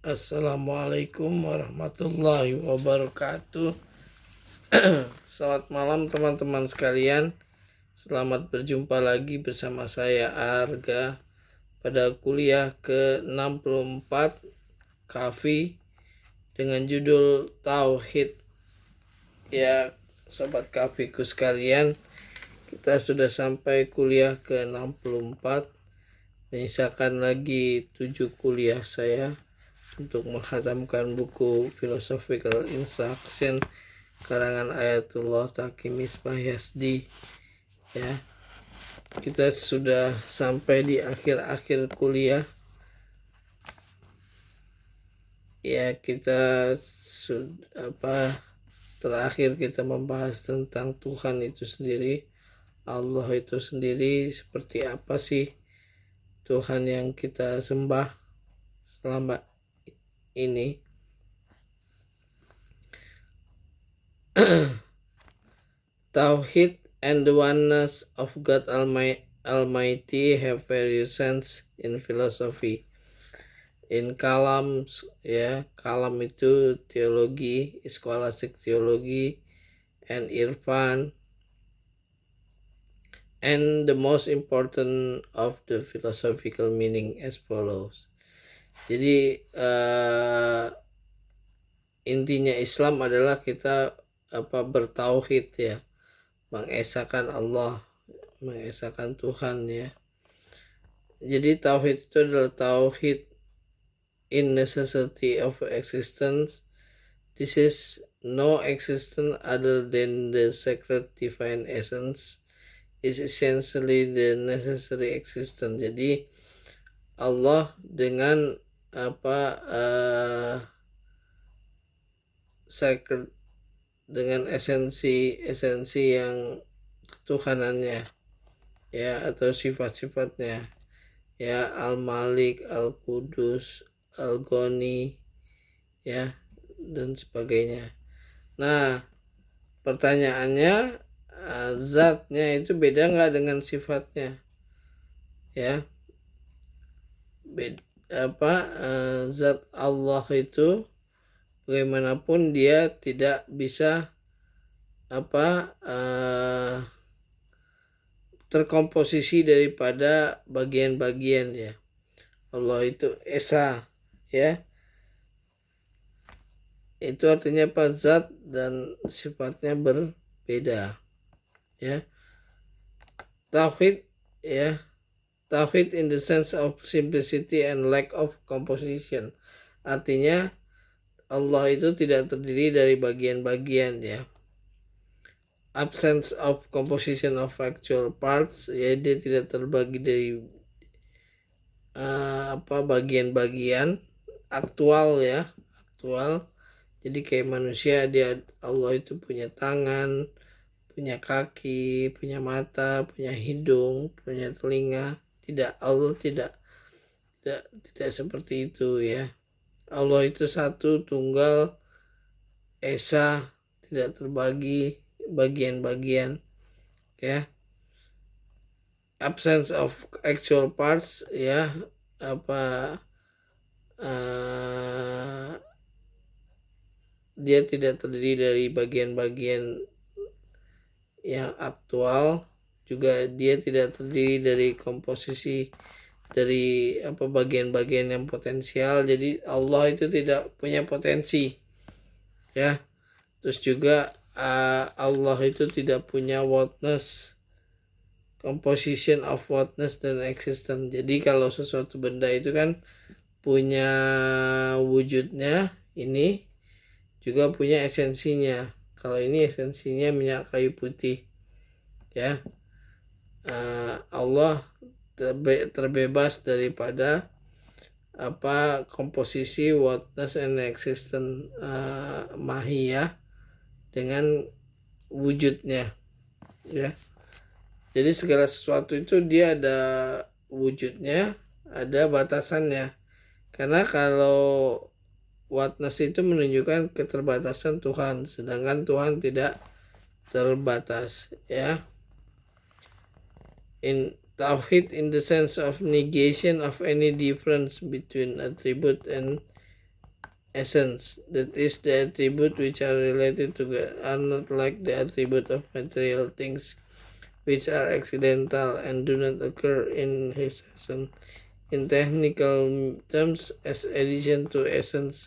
Assalamualaikum warahmatullahi wabarakatuh. Selamat malam teman-teman sekalian. Selamat berjumpa lagi bersama saya Arga pada kuliah ke-64 Kafi dengan judul Tauhid. Ya, sobat Kafiku sekalian, kita sudah sampai kuliah ke-64. Menyisakan lagi 7 kuliah saya untuk menghatamkan buku Philosophical Instruction karangan Ayatullah Taqi Misbah Yazdi. Ya, kita sudah sampai di akhir-akhir kuliah. Ya, kita terakhir kita membahas tentang Tuhan itu sendiri, Allah itu sendiri, seperti apa sih Tuhan yang kita sembah selama ini. Tauhid and the oneness of God Almighty have various sense in philosophy. In kalam, ya, kalam itu teologi, scholastic theology, and irfan, and the most important of the philosophical meaning as follows. Jadi intinya Islam adalah kita bertauhid, ya, mengesahkan Allah, mengesahkan Tuhan, ya. Jadi tauhid itu adalah tauhid in necessity of existence. This is no existence other than the sacred divine essence is essentially the necessary existence. Jadi Allah dengan sacred, dengan esensi yang ketuhanannya, ya, atau sifat-sifatnya, ya, Al-Malik, Al-Qudus, Al-Ghani, ya, dan sebagainya. Nah, pertanyaannya, zatnya itu beda nggak dengan sifatnya, ya? Zat Allah itu bagaimanapun dia tidak bisa terkomposisi daripada bagian-bagian, ya. Allah itu esa, ya. Itu artinya zat dan sifatnya berbeda, ya. Tauhid, ya, tauhid in the sense of simplicity and lack of composition. Artinya Allah itu tidak terdiri dari bagian-bagian, ya. Absence of composition of actual parts, ya, dia tidak terbagi dari bagian-bagian aktual, ya, aktual. Jadi kayak manusia, Allah itu punya tangan, punya kaki, punya mata, punya hidung, punya telinga. Tidak, Allah tidak seperti itu, ya. Allah itu satu, tunggal, esa, tidak terbagi bagian-bagian, ya. Absence of actual parts, ya, dia tidak terdiri dari bagian-bagian yang aktual, juga dia tidak terdiri dari komposisi dari bagian-bagian yang potensial. Jadi Allah itu tidak punya potensi, ya. Terus juga Allah itu tidak punya whatness, composition of whatness dan existence. Jadi kalau sesuatu benda itu kan punya wujudnya, ini juga punya esensinya. Kalau ini esensinya minyak kayu putih, ya. Allah terbebas daripada komposisi whatness and existence mahiyah dengan wujudnya, ya. Jadi segala sesuatu itu dia ada wujudnya, ada batasannya. Karena kalau whatness itu menunjukkan keterbatasan Tuhan, sedangkan Tuhan tidak terbatas, ya. In Tauhid in the sense of negation of any difference between attribute and essence. That is, the attribute which are related to God are not like the attribute of material things, which are accidental and do not occur in his essence in technical terms as addition to essence,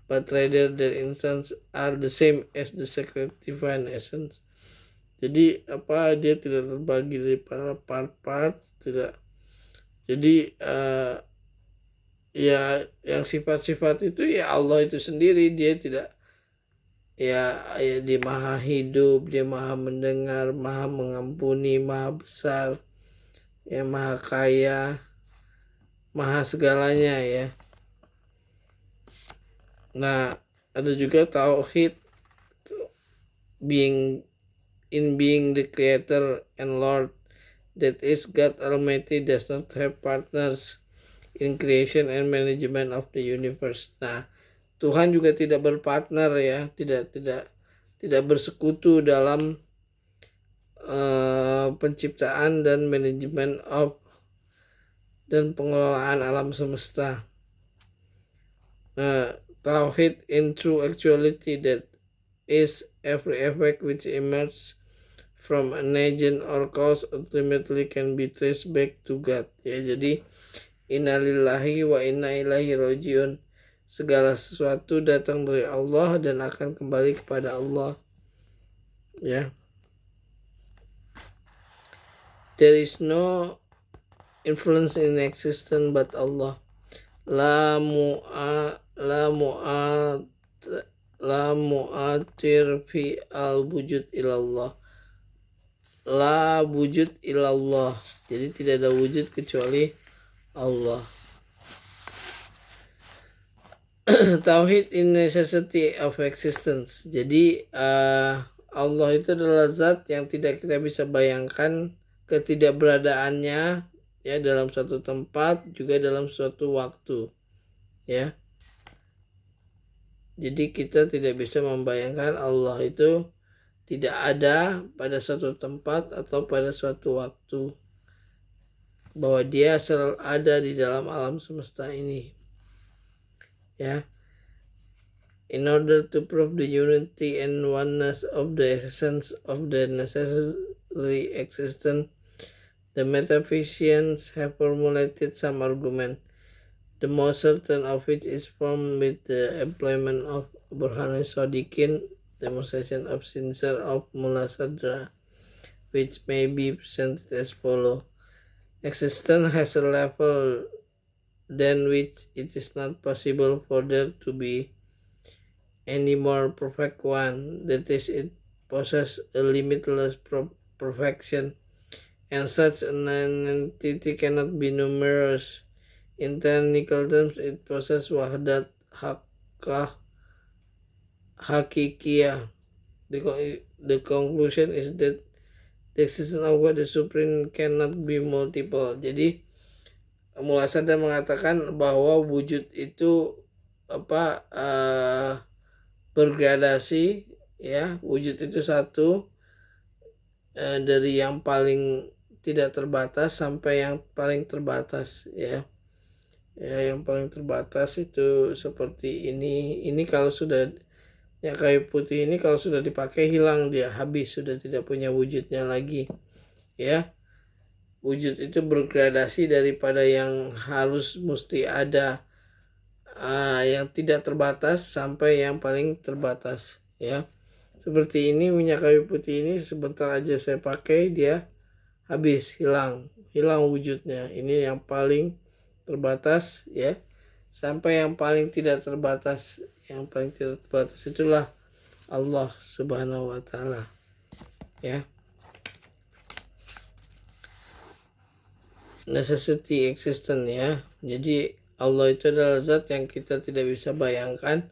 but rather their instance are the same as the secret divine essence. Jadi dia tidak terbagi dari para part-part, tidak. Jadi ya yang sifat-sifat itu ya Allah itu sendiri, dia tidak ya dia maha hidup, dia maha mendengar, maha mengampuni, maha besar, ya maha kaya, maha segalanya ya. Nah, ada juga tauhid being the creator and Lord, that is, God Almighty does not have partners in creation and management of the universe. Nah, Tuhan juga tidak berpartner ya, tidak bersekutu dalam penciptaan dan manajemen dan pengelolaan alam semesta. Nah, tauhid in true actuality, that is, every effect which emerges from an agent or cause ultimately can be traced back to God. Ya, jadi innalillahi wa inna ilaihi rajiun. Segala sesuatu datang dari Allah dan akan kembali kepada Allah. Ya. There is no influence in existence but Allah. La mu'atir fi al-wujud ilallah. La wujud ilallah. Jadi tidak ada wujud kecuali Allah. Tauhid in necessity of existence. Jadi Allah itu adalah zat yang tidak kita bisa bayangkan ketidakberadaannya ya dalam suatu tempat, juga dalam suatu waktu. Ya. Jadi kita tidak bisa membayangkan Allah itu tidak ada pada suatu tempat atau pada suatu waktu, bahwa dia selalu ada di dalam alam semesta ini. Ya. In order to prove the unity and oneness of the essence of the necessary existence, the metaphysicians have formulated some argument, the most certain of which is formed with the employment of Burhan Sadiqin, demonstration of sincere of Mullah Sadra, which may be presented as follows. Existence has a level than which it is not possible for there to be any more perfect one. That is, it possesses a limitless perfection, and such an entity cannot be numerous. In technical terms, it possesses wahdat hakikiyah. The conclusion is that the existence of God the Supreme cannot be multiple. Jadi Mullah Sadar mengatakan bahwa wujud itu bergradasi ya. Wujud itu satu, dari yang paling tidak terbatas sampai yang paling terbatas ya. Ya, yang paling terbatas itu seperti ini kalau sudah ya, kayu putih ini kalau sudah dipakai hilang, dia habis, sudah tidak punya wujudnya lagi ya. Wujud itu bergradasi daripada yang harus mesti ada, yang tidak terbatas sampai yang paling terbatas ya. Seperti ini minyak kayu putih ini, sebentar aja saya pakai dia habis, hilang wujudnya. Ini yang paling terbatas ya, sampai yang paling tidak terbatas. Yang paling tidak terbatas itulah Allah Subhanahu wa taala ya. Necessity existence ya. Jadi Allah itu adalah zat yang kita tidak bisa bayangkan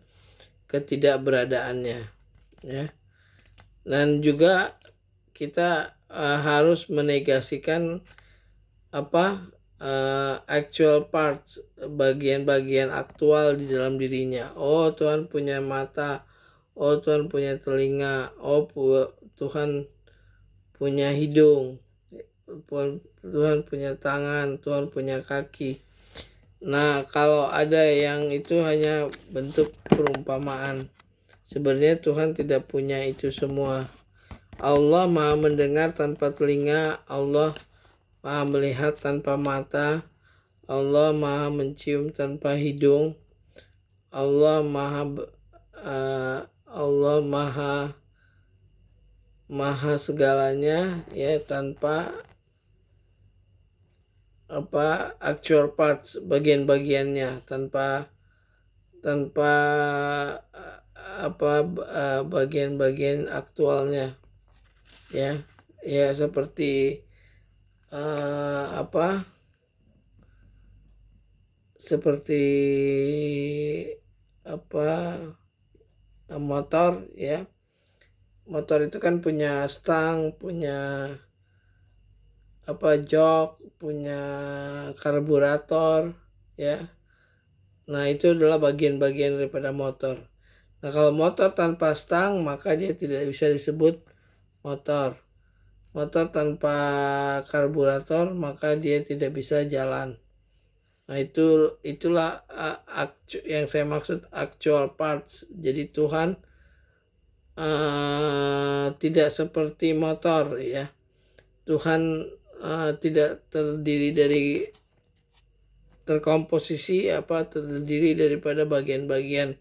ketidakberadaannya ya. Dan juga kita harus menegasikan actual parts, bagian-bagian aktual di dalam dirinya. Oh, Tuhan punya mata, oh Tuhan punya telinga, oh Tuhan punya hidung, Tuhan punya tangan, Tuhan punya kaki. Nah, kalau ada yang itu hanya bentuk perumpamaan. Sebenarnya Tuhan tidak punya itu semua. Allah Maha mendengar tanpa telinga, Allah Maha melihat tanpa mata, Allah Maha mencium tanpa hidung, Allah Allah Maha segalanya ya, tanpa actual parts, bagian-bagiannya, tanpa bagian-bagian aktualnya ya, seperti seperti motor ya. Motor itu kan punya stang, punya jok, punya karburator ya. Nah, itu adalah bagian-bagian daripada motor. Nah, kalau motor tanpa stang maka dia tidak bisa disebut motor. Motor tanpa karburator maka dia tidak bisa jalan. Nah, itulah yang saya maksud actual parts. Jadi Tuhan tidak seperti motor ya. Tuhan tidak terdiri daripada bagian-bagian,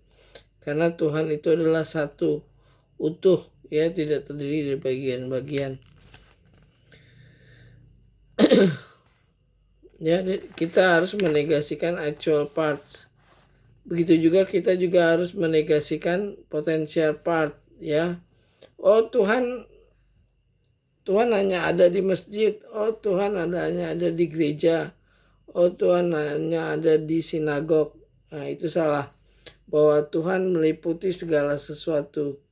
karena Tuhan itu adalah satu utuh ya, tidak terdiri dari bagian-bagian. Ya, kita harus menegasikan actual parts. Begitu juga kita juga harus menegasikan potential part ya. Oh, Tuhan hanya ada di masjid. Oh, Tuhan hanya ada di gereja. Oh, Tuhan hanya ada di sinagog. Nah, itu salah. Bahwa Tuhan meliputi segala sesuatu.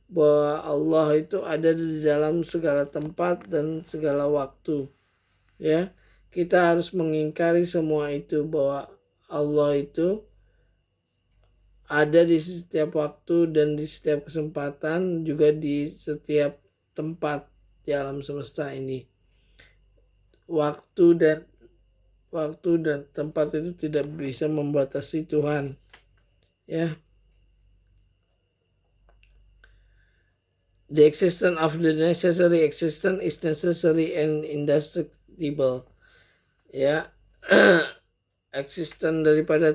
Bahwa Allah itu ada di dalam segala tempat dan segala waktu. Ya, kita harus mengingkari semua itu, bahwa Allah itu ada di setiap waktu dan di setiap kesempatan, juga di setiap tempat di alam semesta ini. Waktu dan tempat itu tidak bisa membatasi Tuhan ya. The existence of the necessary existence is necessary and indestructible ya. Existence daripada